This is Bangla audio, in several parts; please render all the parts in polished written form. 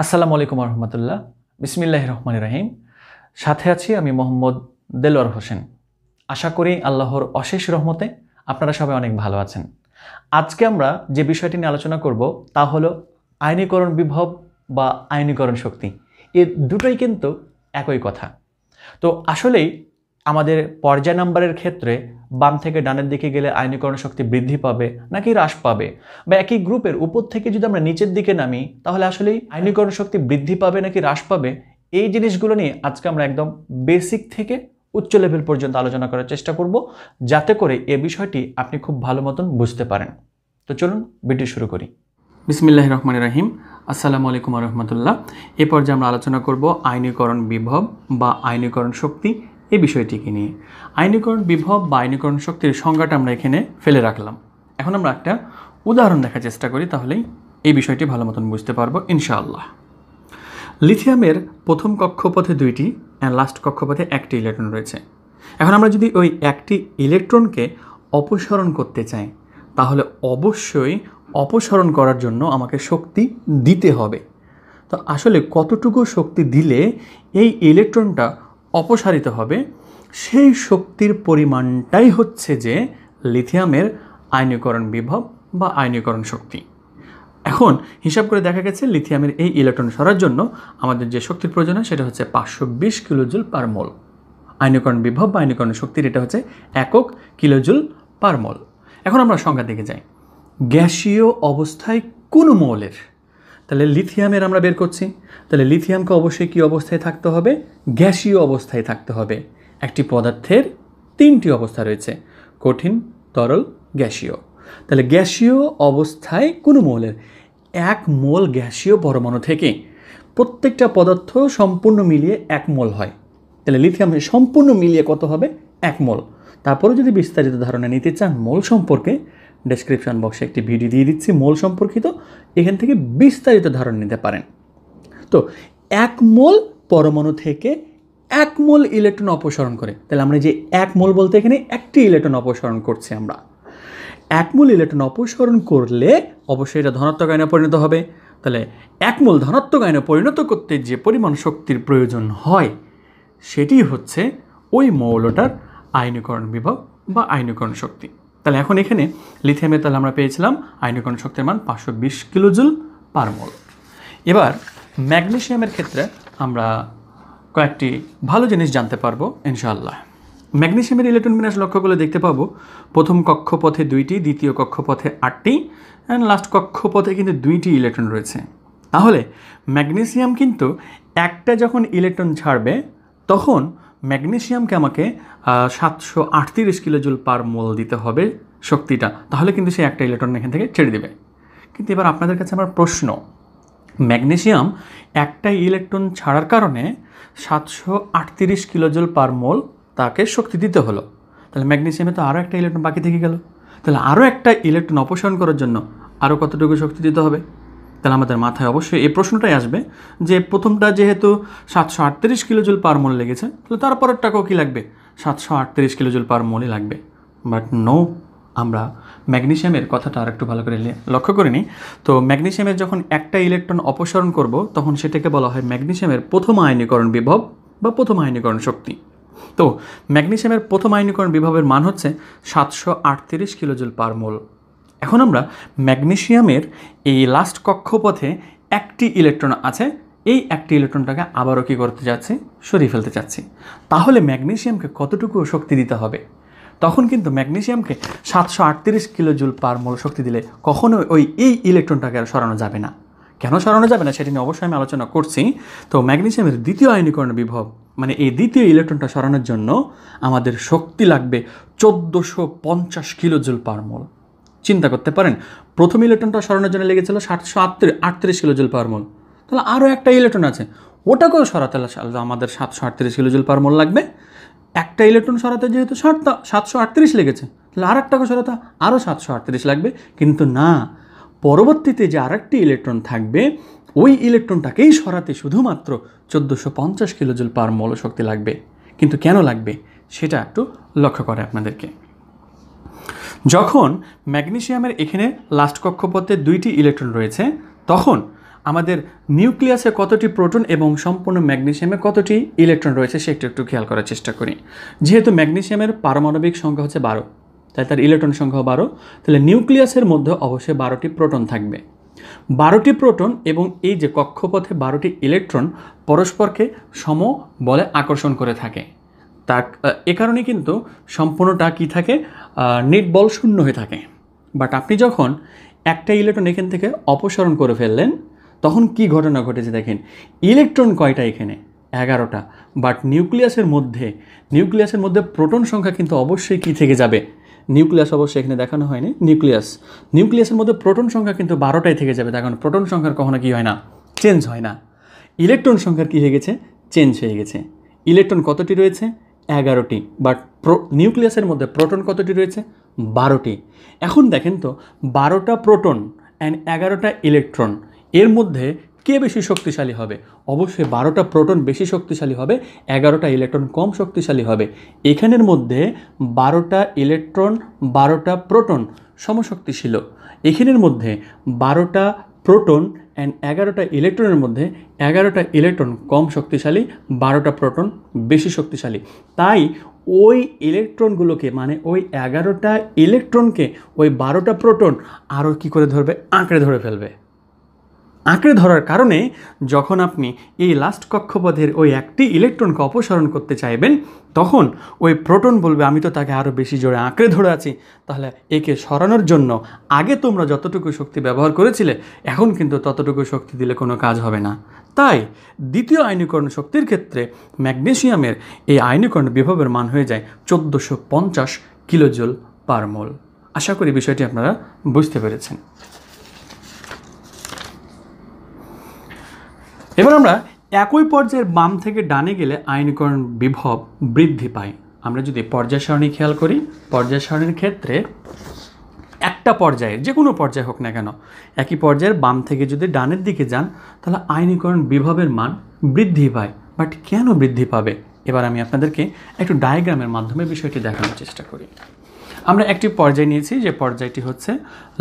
আসসালামু আলাইকুম রহমতুল্লাহ। বিসমিল্লাহির রহমানির রহিম। সাথে আছি আমি মোহাম্মদ দেলোয়ার হোসেন। আশা করি আল্লাহর অশেষ রহমতে আপনারা সবাই অনেক ভালো আছেন। আজকে আমরা যে বিষয়টি নিয়ে আলোচনা করব তা হলো আয়নীকরণ বিভব বা আয়নীকরণ শক্তি। এই দুটোই কিন্তু একই কথা। তো আসলেই আমাদের পর্যায় নাম্বারের ক্ষেত্রে বাম থেকে ডানের দিকে গেলে আয়নীকরণ শক্তি বৃদ্ধি পাবে নাকি হ্রাস পাবে, বা একই গ্রুপের উপর থেকে যদি আমরা নিচের দিকে নামি তাহলে আসলেই আয়নীকরণ শক্তি বৃদ্ধি পাবে নাকি হ্রাস পাবে, এই জিনিসগুলো নিয়ে আজকে আমরা একদম বেসিক থেকে উচ্চ লেভেল পর্যন্ত আলোচনা করার চেষ্টা করব, যাতে করে এ বিষয়টি আপনি খুব ভালো মতন বুঝতে পারেন। তো চলুন ভিডিও শুরু করি। বিসমিল্লাহির রহমানির রহিম। আসসালামু আলাইকুম রহমতুল্লাহ। এ পর্যায়ে আমরা আলোচনা করব আয়নীকরণ বিভব বা আয়নীকরণ শক্তি এই বিষয়টিকে নিয়ে। আয়নীকরণ বিভব বা আয়নীকরণ শক্তির সংজ্ঞাটা আমরা এখানে ফেলে রাখলাম। এখন আমরা একটা উদাহরণ দেখার চেষ্টা করি, তাহলেই এই বিষয়টি ভালো মতন বুঝতে পারবো ইনশাআল্লাহ। লিথিয়ামের প্রথম কক্ষপথে 2টি আর লাস্ট কক্ষপথে 1টি ইলেকট্রন রয়েছে। এখন আমরা যদি ওই একটি ইলেকট্রনকে অপসারণ করতে চাই তাহলে অবশ্যই অপসারণ করার জন্য আমাকে শক্তি দিতে হবে। তো আসলে কতটুকু শক্তি দিলে এই ইলেকট্রনটা অপসারিত হবে, সেই শক্তির পরিমাণটাই হচ্ছে যে লিথিয়ামের আয়নীকরণ বিভব বা আয়নীকরণ শক্তি। এখন হিসাব করে দেখা গেছে লিথিয়ামের এই ইলেকট্রন সরার জন্য আমাদের যে শক্তির প্রয়োজন হয় সেটা হচ্ছে 520 কিলোজুল পার মোল। আয়নীকরণ বিভব বা আয়নীকরণ শক্তির এটা হচ্ছে একক কিলোজুল পার মোল। এখন আমরা সংখ্যার দিকে যাই। গ্যাসীয় অবস্থায় কোন মৌলের, তাহলে লিথিয়ামের আমরা বের করছি, তাহলে লিথিয়ামকে অবশ্যই কী অবস্থায় থাকতে হবে? গ্যাসীয় অবস্থায় থাকতে হবে। একটি পদার্থের 3টি অবস্থা রয়েছে, কঠিন, তরল, গ্যাসীয়। তাহলে গ্যাসীয় অবস্থায় কোনো মৌলের 1 মোল গ্যাসীয় পরমাণু থেকে প্রত্যেকটা পদার্থ সম্পূর্ণ মিলিয়ে 1 মোল হয়। তাহলে লিথিয়াম সম্পূর্ণ মিলিয়ে কত হবে? 1 মোল। তারপরে যদি বিস্তারিত ধারণা নিতে চান মোল সম্পর্কে, ডেসক্রিপশন বক্সে একটি ভিডিও দিয়ে দিচ্ছি মোল সম্পর্কিত, এখান থেকে বিস্তারিত ধারণা নিতে পারেন। তো 1 মোল পরমাণু থেকে 1 মোল ইলেকট্রন অপসারণ করে, তাহলে আমরা যে 1 মোল বলতে এখানে একটি ইলেকট্রন অপসারণ করছি আমরা। 1 মোল ইলেকট্রন অপসারণ করলে অবশ্যই এটা ধনাত্মক আয়নে পরিণত হবে। তাহলে 1 মোল ধনাত্মক আয়নে পরিণত করতে যে পরিমাণ শক্তির প্রয়োজন হয় সেটি হচ্ছে ওই মৌলটার আয়নীকরণ বিভব বা আয়নীকরণ শক্তি। তাহলে এখন এখানে লিথিয়ামের তাহলে আমরা পেয়েছিলাম আয়নীকরণ শক্তির মান 520 কিলোজুল পার মোল। এবার ম্যাগনেসিয়ামের ক্ষেত্রে আমরা কয়েকটি ভালো জিনিস জানতে পারবো ইনশাআল্লাহ। ম্যাগনেসিয়ামের ইলেকট্রন বিন্যাস লক্ষ্য করলে দেখতে পাবো প্রথম কক্ষপথে 2টি, দ্বিতীয় কক্ষপথে 8টি, অ্যান্ড লাস্ট কক্ষপথে কিন্তু 2টি ইলেকট্রন রয়েছে। তাহলে ম্যাগনেসিয়াম কিন্তু একটা যখন ইলেকট্রন ছাড়বে তখন ম্যাগনেসিয়ামকে আমাকে 738 কিলোজুল পার মোল দিতে হবে শক্তিটা, তাহলে কিন্তু সে একটা ইলেকট্রন এখান থেকে ছেড়ে দেবে। কিন্তু এবার আপনাদের কাছে আমার প্রশ্ন, ম্যাগনেসিয়াম একটা ইলেকট্রন ছাড়ার কারণে 738 কিলোজুল পার মোল তাকে শক্তি দিতে হলো, তাহলে ম্যাগনেসিয়ামে তো আরও একটা ইলেকট্রন বাকি থেকে গেল। তাহলে আরও একটা ইলেকট্রন অপসারণ করার জন্য আরও কতটুকু শক্তি দিতে হবে? তাহলে আমাদের মাথায় অবশ্যই এই প্রশ্নটাই আসবে যে প্রথমটা যেহেতু 738 কিলোজুল পার মোল লেগেছে, তাহলে তারপরের টাকাও কী লাগবে? 738 কিলোজুল পার মোলই লাগবে। বাট নো, আমরা ম্যাগনেসিয়ামের কথাটা আর একটু ভালো করে লক্ষ্য করে নিই। তো ম্যাগনেসিয়ামের যখন একটা ইলেকট্রন অপসারণ করব তখন সেটাকে বলা হয় ম্যাগনেসিয়ামের প্রথম আয়নীকরণ বিভব বা প্রথম আয়নীকরণ শক্তি। তো ম্যাগনেসিয়ামের প্রথম আয়নীকরণ বিভবের মান হচ্ছে 738 কিলোজুল পার মোল। এখন আমরা ম্যাগনেসিয়ামের এই লাস্ট কক্ষপথে 1টি ইলেকট্রন আছে, এই একটি ইলেকট্রনটাকে আবারও কী করতে যাচ্ছি? সরিয়ে ফেলতে চাচ্ছি। তাহলে ম্যাগনেসিয়ামকে কতটুকু শক্তি দিতে হবে? তখন কিন্তু ম্যাগনেসিয়ামকে 738 কিলোজুল পার মোল শক্তি দিলে কখনো এই ইলেকট্রনটাকে আর সরানো যাবে না। কেন সরানো যাবে না সেটি নিয়ে অবশ্যই আমি আলোচনা করছি। তো ম্যাগনেসিয়ামের দ্বিতীয় আয়নীকরণ বিভব মানে এই দ্বিতীয় ইলেকট্রনটা সরানোর জন্য আমাদের শক্তি লাগবে 1450 কিলোজুল পার মোল। চিন্তা করতে পারেন, প্রথম ইলেকট্রনটা সরানোর জন্য লেগেছিল 738 কিলোজুল পার মোল, তাহলে আরও একটা ইলেকট্রন আছে ওটাকেও সরাতে আমাদের 738 কিলোজুল পার মোল লাগবে। একটা ইলেকট্রন সরাতে যেহেতু 738 লেগেছে, তাহলে আর একটাকে সরাতে আরও 738 লাগবে। কিন্তু না, পরবর্তীতে যে আরেকটি ইলেকট্রন থাকবে ওই ইলেকট্রনটাকেই সরাতে শুধুমাত্র 1450 কিলোজুল পার মোল শক্তি লাগবে। কিন্তু কেন লাগবে সেটা একটু লক্ষ্য করে আপনাদেরকে। যখন ম্যাগনেসিয়ামের এখানে লাস্ট কক্ষপথে 2টি ইলেকট্রন রয়েছে তখন আমাদের নিউক্লিয়াসে কতটি প্রোটন এবং সম্পূর্ণ ম্যাগনেসিয়ামে কতটি ইলেকট্রন রয়েছে সে একটু খেয়াল করার চেষ্টা করি। যেহেতু ম্যাগনেসিয়ামের পারমাণবিক সংখ্যা হচ্ছে 12, তাই তার ইলেকট্রন সংখ্যা 12, তাহলে নিউক্লিয়াসের মধ্যে অবশ্যই 12টি প্রোটন থাকবে। 12টি প্রোটন এবং এই যে কক্ষপথে 12টি ইলেকট্রন পরস্পরকে সম বলে আকর্ষণ করে থাকে। তার এ কারণে কিন্তু সম্পূর্ণটা কী থাকে, নেট বল শূন্য হয়ে থাকে। বাট আপনি যখন একটা ইলেকট্রন এখান থেকে অপসারণ করে ফেললেন তখন কি ঘটনা ঘটেছে দেখেন, ইলেকট্রন কয়টা এখানে 11টা, বাট নিউক্লিয়াসের মধ্যে প্রোটন সংখ্যা কিন্তু অবশ্যই কি থেকে যাবে, নিউক্লিয়াস অবশ্যই এখানে দেখানো হয়নি, নিউক্লিয়াসের মধ্যে প্রোটন সংখ্যা কিন্তু 12টাই থেকে যাবে। তার কারণ প্রোটন সংখ্যার কখনো কি হয় না, চেঞ্জ হয় না। ইলেকট্রন সংখ্যার কি হয়ে গেছে, চেঞ্জ হয়ে গেছে। ইলেকট্রন কতটি রয়েছে, 11টি, বাট নিউক্লিয়াসের মধ্যে প্রোটন কতটি রয়েছে, 12টি। এখন দেখেন তো 12টা প্রোটন অ্যান্ড 11টা ইলেকট্রন, এর মধ্যে কে বেশি শক্তিশালী হবে? অবশ্যই 12টা প্রোটন বেশি শক্তিশালী হবে, 11টা ইলেকট্রন কম শক্তিশালী হবে। এখানের মধ্যে 12টা ইলেকট্রন 12টা প্রোটন সমশক্তিশীল, এখানের মধ্যে 12টা প্রোটন অ্যান্ড 11টা ইলেকট্রনের মধ্যে 11টা ইলেকট্রন কম শক্তিশালী, 12টা প্রোটন বেশি শক্তিশালী। তাই ওই ইলেকট্রনগুলোকে মানে ওই 11টা ইলেকট্রনকে ওই 12টা প্রোটন আরও কী করে ধরবে, আঁকড়ে ধরে ফেলবে। আঁকড়ে ধরার কারণে যখন আপনি এই লাস্ট কক্ষপথের ওই একটি ইলেকট্রনকে অপসারণ করতে চাইবেন তখন ওই প্রোটন বলবে আমি তো তাকে আরও বেশি জোরে আঁকড়ে ধরে আছি, তাহলে একে সরানোর জন্য আগে তোমরা যতটুকু শক্তি ব্যবহার করেছিলে এখন কিন্তু ততটুকু শক্তি দিলে কোনো কাজ হবে না। তাই দ্বিতীয় আয়নীকরণ শক্তির ক্ষেত্রে ম্যাগনেসিয়ামের এই আয়নীকরণ বিভবের মান হয়ে যায় 1450 কিলোজুল পার মোল। আশা করি বিষয়টি আপনারা বুঝতে পেরেছেন। এবার আমরা একই পর্যায়ের বাম থেকে ডানে গেলে আয়নীকরণ বিভব বৃদ্ধি পায়। আমরা যদি পর্যায় সারণী খেয়াল করি, পর্যায় সারণীর ক্ষেত্রে একটা পর্যায়ের যে কোনো পর্যায় হোক না কেন, একই পর্যায়ের বাম থেকে যদি ডানের দিকে যান তাহলে আয়নীকরণ বিভবের মান বৃদ্ধি পায়। বাট কেন বৃদ্ধি পাবে, এবার আমি আপনাদেরকে একটু ডায়াগ্রামের মাধ্যমে বিষয়টি দেখানোর চেষ্টা করি। আমরা একটি পর্যায় নিয়েছি, যে পর্যায়টি হচ্ছে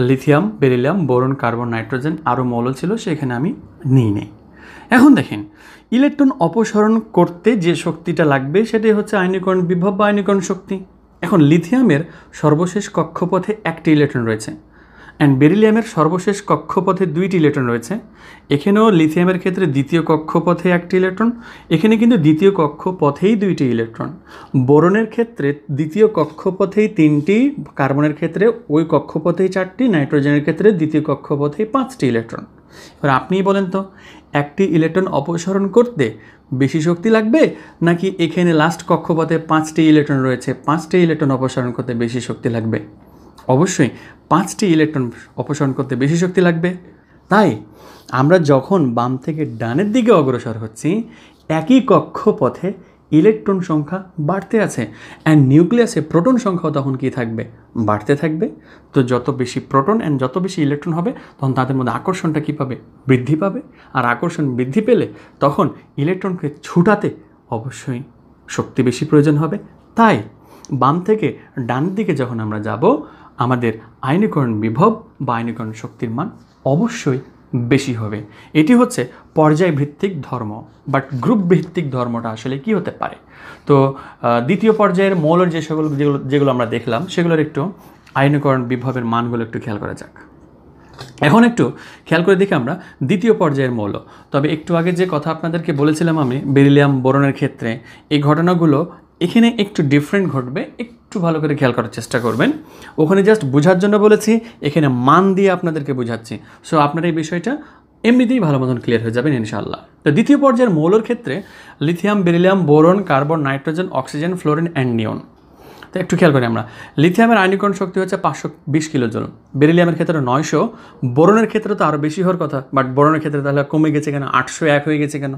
lithium, beryllium, boron, carbon, nitrogen, আরও মৌল ছিল সেখানে আমি নেই। এখন দেখেন ইলেকট্রন অপসারণ করতে যে শক্তিটা লাগবে সেটাই হচ্ছে আয়নীকরণ বিভব বা আয়নীকরণ শক্তি। এখন লিথিয়ামের সর্বশেষ কক্ষপথে একটি ইলেকট্রন রয়েছে অ্যান্ড বেরিলিয়ামের সর্বশেষ কক্ষপথে 2টি ইলেকট্রন রয়েছে। এখানেও লিথিয়ামের ক্ষেত্রে দ্বিতীয় কক্ষপথে একটি ইলেকট্রন, এখানে কিন্তু দ্বিতীয় কক্ষপথেই 2টি ইলেকট্রন। বোরনের ক্ষেত্রে দ্বিতীয় কক্ষপথেই 3টি, কার্বনের ক্ষেত্রে ওই কক্ষপথেই 4টি, নাইট্রোজেনের ক্ষেত্রে দ্বিতীয় কক্ষপথেই 5টি ইলেকট্রন। এবার আপনিই বলেন তো একটি ইলেকট্রন অপসারণ করতে বেশি শক্তি লাগবে নাকি এখানে লাস্ট কক্ষপথে 5টি ইলেকট্রন রয়েছে, 5টি ইলেকট্রন অপসারণ করতে বেশি শক্তি লাগবে? অবশ্যই 5টি ইলেকট্রন অপসারণ করতে বেশি শক্তি লাগবে। তাই আমরা যখন বাম থেকে ডানের দিকে অগ্রসর হচ্ছি একই কক্ষপথে ইলেকট্রন সংখ্যা বাড়তে আছে অ্যান্ড নিউক্লিয়াসে প্রোটন সংখ্যাও তখন কি থাকবে, বাড়তে থাকবে। তো যত বেশি প্রোটন অ্যান্ড যত বেশি ইলেকট্রন হবে তখন তাদের মধ্যে আকর্ষণটা কী পাবে, বৃদ্ধি পাবে। আর আকর্ষণ বৃদ্ধি পেলে তখন ইলেকট্রনকে ছুটাতে অবশ্যই শক্তি বেশি প্রয়োজন হবে। তাই বাম থেকে ডান দিকে যখন আমরা যাব আমাদের আয়নীকরণ বিভব বা আয়নীকরণ শক্তির মান অবশ্যই বেশি হবে। এটি হচ্ছে পর্যায়ভিত্তিক ধর্ম, বাট গ্রুপ ভিত্তিক ধর্মটা আসলে কি হতে পারে। তো দ্বিতীয় পর্যায়ের মৌলের যেগুলো আমরা দেখলাম সেগুলোর একটু আয়নীকরণ বিভবের মানগুলো একটু খেয়াল করা যাক। এখন একটু খেয়াল করে দেখি আমরা দ্বিতীয় পর্যায়ের মৌল। তবে একটু আগে যে কথা আপনাদেরকে বলেছিলাম আমি বেরিলিয়াম, বোরনের ক্ষেত্রে এই ঘটনাগুলো এখানে একটু ডিফারেন্ট ঘটবে, একটু ভালো করে খেয়াল করার চেষ্টা করবেন। ওখানে জাস্ট বোঝার জন্য বলেছি, এখানে মান দিয়ে আপনাদেরকে বোঝাচ্ছি। সো আপনার এই বিষয়টা এমনিতেই ভালো মতন ক্লিয়ার হয়ে যাবেন ইনশাআল্লাহ। তো দ্বিতীয় পর্যায়ের মৌলের ক্ষেত্রে lithium, beryllium, boron, carbon, nitrogen, oxygen, fluorine and নিয়ন। তো একটু খেয়াল করি আমরা, লিথিয়ামের আয়নীকরণ শক্তি হচ্ছে 520 কিলোজুল, বেরিলিয়ামের ক্ষেত্রে 900, বোরনের ক্ষেত্রে তো আরও বেশি হওয়ার কথা, বাট বোরনের ক্ষেত্রে তাহলে কমে গেছে কেন, 801 হয়ে গেছে কেন?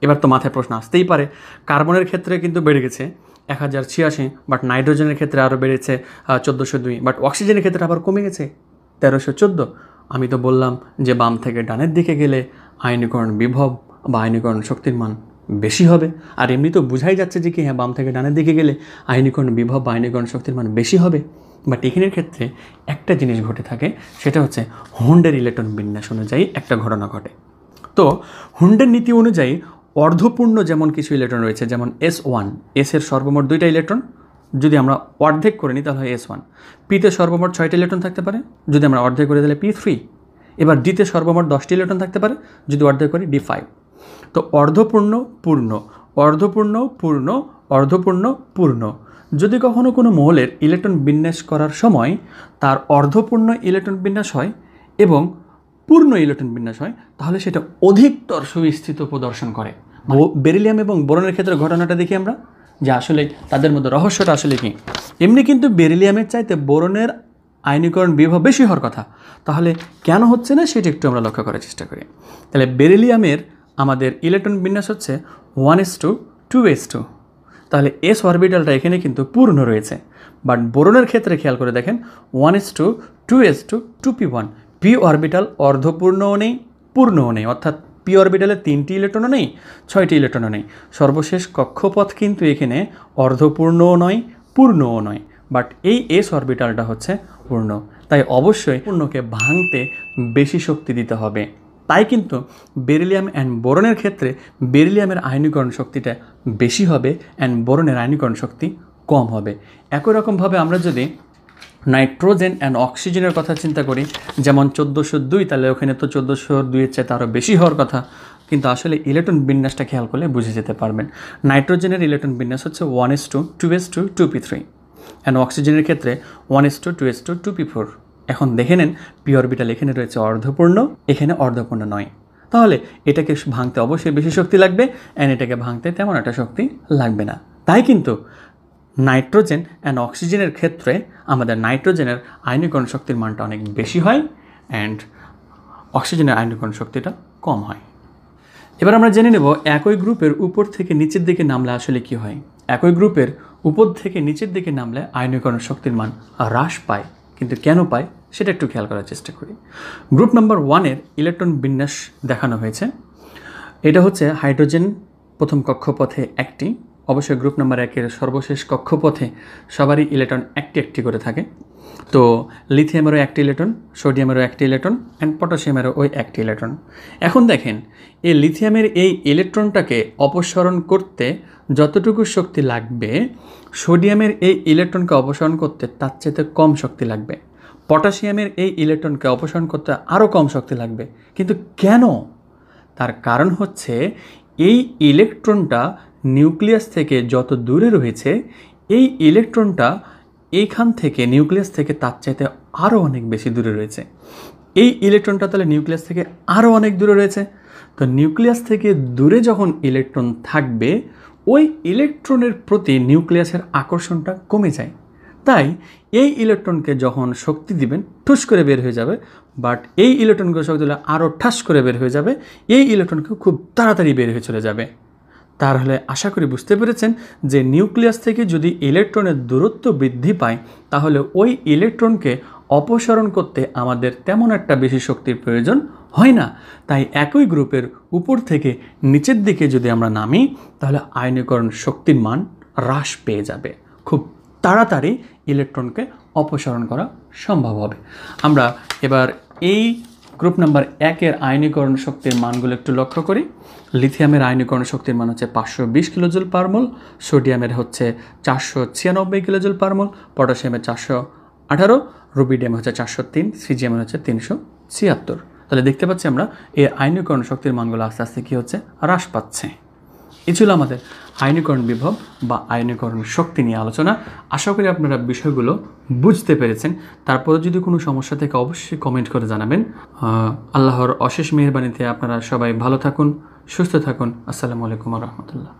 এবার তো মাথায় প্রশ্ন আসতেই পারে। কার্বনের ক্ষেত্রে কিন্তু বেড়ে গেছে 1086, বাট নাইট্রোজেনের ক্ষেত্রে আরও বেড়েছে 1402, বাট অক্সিজেনের ক্ষেত্রে আবার কমে গেছে 1314। আমি তো বললাম যে বাম থেকে ডানের দিকে গেলে আয়নীকরণ বিভব বা আয়নীকরণ শক্তির মান বেশি হবে। আর এমনি তো বোঝাই যাচ্ছে যে কি হ্যাঁ বাম থেকে ডানের দিকে গেলে আয়নীকরণ বিভব বা আয়নীকরণ শক্তির মান বেশি হবে। বাট এখানের ক্ষেত্রে একটা জিনিস ঘটে থাকে, সেটা হচ্ছে হুন্ডের ইলেকট্রন বিন্যাস অনুযায়ী একটা ঘটনা ঘটে। তো হুন্ডের নীতি অনুযায়ী অর্ধপূর্ণ যেমন কিছু ইলেকট্রন রয়েছে, যেমন S1, এর সর্বমোট 2টা ইলেকট্রন, যদি আমরা অর্ধেক করে নিই তাহলে হয় S1। পিতে সর্বমোট 6টা ইলেকট্রন থাকতে পারে, যদি আমরা অর্ধেক করে দিলে P3। এবার ডিতে সর্বমোট 10টি ইলেকট্রন থাকতে পারে, যদি অর্ধেক করি D5। তো অর্ধপূর্ণ, পূর্ণ, অর্ধপূর্ণ, পূর্ণ, অর্ধপূর্ণ, পূর্ণ। যদি কখনো কোনো মৌলের ইলেকট্রন বিন্যাস করার সময় তার অর্ধপূর্ণ ইলেকট্রন বিন্যাস হয় এবং পূর্ণ ইলেকট্রন বিন্যাস হয়, তাহলে সেটা অধিকতর সুবিস্তৃত প্রদর্শন করে। বেরিলিয়াম এবং বোরনের ক্ষেত্রে ঘটনাটা দেখি আমরা, যে আসলে তাদের মধ্যে রহস্যটা আসলে কি। এমনি কিন্তু বেরিলিয়ামের চাইতে বোরনের আয়নীকরণ বিভব বেশি হওয়ার কথা, তাহলে কেন হচ্ছে না সেটা একটু আমরা লক্ষ্য করার চেষ্টা করি। তাহলে বেরিলিয়ামের আমাদের ইলেকট্রন বিন্যাস হচ্ছে 1:2:2. তাহলে এস অরবিটালটা এখানে কিন্তু পূর্ণ রয়েছে। বাট বোরনের ক্ষেত্রে খেয়াল করে দেখেন 1:2:2p1। পি অরবিটাল অর্ধপূর্ণও নেই, পূর্ণও নেই, অর্থাৎ পি অরবিটালে 3টি ইলেকট্রনও নেই, 6টি ইলেকট্রনও নেই। সর্বশেষ কক্ষপথ কিন্তু এখানে অর্ধপূর্ণও নয়, পূর্ণও নয়, বাট এই এস অরবিটালটা হচ্ছে পূর্ণ। তাই অবশ্যই পূর্ণকে ভাঙতে বেশি শক্তি দিতে হবে। তাই কিন্তু বেরিলিয়াম অ্যান্ড বোরনের ক্ষেত্রে বেরিলিয়ামের আয়নীকরণ শক্তিটা বেশি হবে অ্যান্ড বোরনের আয়নীকরণ শক্তি কম হবে। একই রকমভাবে আমরা যদি নাইট্রোজেন অ্যান্ড অক্সিজেনের কথা চিন্তা করি, যেমন 1402, তাহলে ওখানে তো 1402-এর চাইতে আরও বেশি হওয়ার কথা, কিন্তু আসলে ইলেকট্রন বিন্যাসটা খেয়াল করলে বুঝে যেতে পারবেন। নাইট্রোজেনের ইলেকট্রন বিন্যাস হচ্ছে 1:2:2p3 অ্যান্ড অক্সিজেনের ক্ষেত্রে 1:2:2p4। এখন দেখে নেন পি অরবিটাল এখানে রয়েছে অর্ধপূর্ণ, এখানে অর্ধপূর্ণ নয়, তাহলে এটাকে ভাঙতে অবশ্যই বেশি শক্তি লাগবে অ্যান্ড এটাকে ভাঙতে তেমন একটা শক্তি লাগবে না। তাই কিন্তু নাইট্রোজেন অ্যান্ড অক্সিজেনের ক্ষেত্রে আমাদের নাইট্রোজেনের আয়নীকরণ শক্তির মানটা অনেক বেশি হয় অ্যান্ড অক্সিজেনের আয়নীকরণ শক্তিটা কম হয়। এবার আমরা জেনে নেব একই গ্রুপের উপর থেকে নিচের দিকে নামলে আসলে কি হয়। একই গ্রুপের উপর থেকে নিচের দিকে নামলে আয়নীকরণ শক্তির মান হ্রাস পায়, কিন্তু কেন পায় সেটা একটু খেয়াল করার চেষ্টা করি। গ্রুপ নাম্বার 1-এর ইলেকট্রন বিন্যাস দেখানো হয়েছে। এটা হচ্ছে হাইড্রোজেন প্রথম কক্ষপথে একটি, অবশ্যই গ্রুপ নাম্বার 1-এর সর্বশেষ কক্ষপথে সবারই ইলেকট্রন একটি একটি করে থাকে। তো লিথিয়ামেরও একটি ইলেকট্রন, সোডিয়ামেরও একটি ইলেকট্রন অ্যান্ড পটাশিয়ামেরও ওই একটি ইলেকট্রন। এখন দেখেন এই লিথিয়ামের এই ইলেকট্রনটাকে অপসারণ করতে যতটুকু শক্তি লাগবে, সোডিয়ামের এই ইলেকট্রনকে অপসারণ করতে তার চাইতে কম শক্তি লাগবে। পটাশিয়ামের এই ইলেকট্রনকে অপসারণ করতে আরও কম শক্তি লাগবে। কিন্তু কেন? তার কারণ হচ্ছে এই ইলেকট্রনটা নিউক্লিয়াস থেকে যত দূরে রয়েছে, এই ইলেকট্রনটা এইখান থেকে নিউক্লিয়াস থেকে তার চাইতে আরও অনেক বেশি দূরে রয়েছে। এই ইলেকট্রনটা তাহলে নিউক্লিয়াস থেকে আরও অনেক দূরে রয়েছে। তো নিউক্লিয়াস থেকে দূরে যখন ইলেকট্রন থাকবে, ওই ইলেকট্রনের প্রতি নিউক্লিয়াসের আকর্ষণটা কমে যায়। তাই এই ইলেকট্রনকে যখন শক্তি দিবেন ঠুস করে বের হয়ে যাবে, বাট এই ইলেকট্রনকে শক্তি দিলে আরও ঠাস করে বের হয়ে যাবে, এই ইলেকট্রনকে খুব তাড়াতাড়ি বের হয়ে চলে যাবে। তাহলে আশা করি বুঝতে পেরেছেন যে নিউক্লিয়াস থেকে যদি ইলেকট্রনের দূরত্ব বৃদ্ধি পায়, তাহলে ওই ইলেকট্রনকে অপসারণ করতে আমাদের তেমন একটা বেশি শক্তির প্রয়োজন হয় না। তাই একই গ্রুপের উপর থেকে নিচের দিকে যদি আমরা নামি, তাহলে আয়নীকরণ শক্তির মান হ্রাস পেয়ে যাবে, খুব তাড়াতাড়ি ইলেকট্রনকে অপসারণ করা সম্ভব হবে। আমরা এবার এই গ্রুপ নাম্বার 1-এর আয়নীকরণ শক্তির মানগুলো একটু লক্ষ্য করি। লিথিয়ামের আয়নীকরণ শক্তির মান হচ্ছে 520 কিলোজুল পার মোল, সোডিয়ামের হচ্ছে 496 কিলোজুল পার মোল, পটাশিয়ামের 418, রুবিডিয়ামের হচ্ছে 403, সিজিয়ামের হচ্ছে 376। তাহলে দেখতে পাচ্ছি আমরা এই আয়নীকরণ শক্তির মানগুলো আস্তে আস্তে কী হচ্ছে, হ্রাস পাচ্ছে। এই ছিল আমাদের আয়নীকরণ বিভব বা আয়নীকরণ শক্তি নিয়ে আলোচনা। আশা করি আপনারা বিষয়গুলো বুঝতে পেরেছেন। তারপরে যদি কোনো সমস্যা থেকে অবশ্যই কমেন্ট করে জানাবেন। আল্লাহর অশেষ মেহেরবানিতে আপনারা সবাই ভালো থাকুন, সুস্থ থাকুন। আসসালামু আলাইকুম ওয়া রাহমাতুল্লাহ।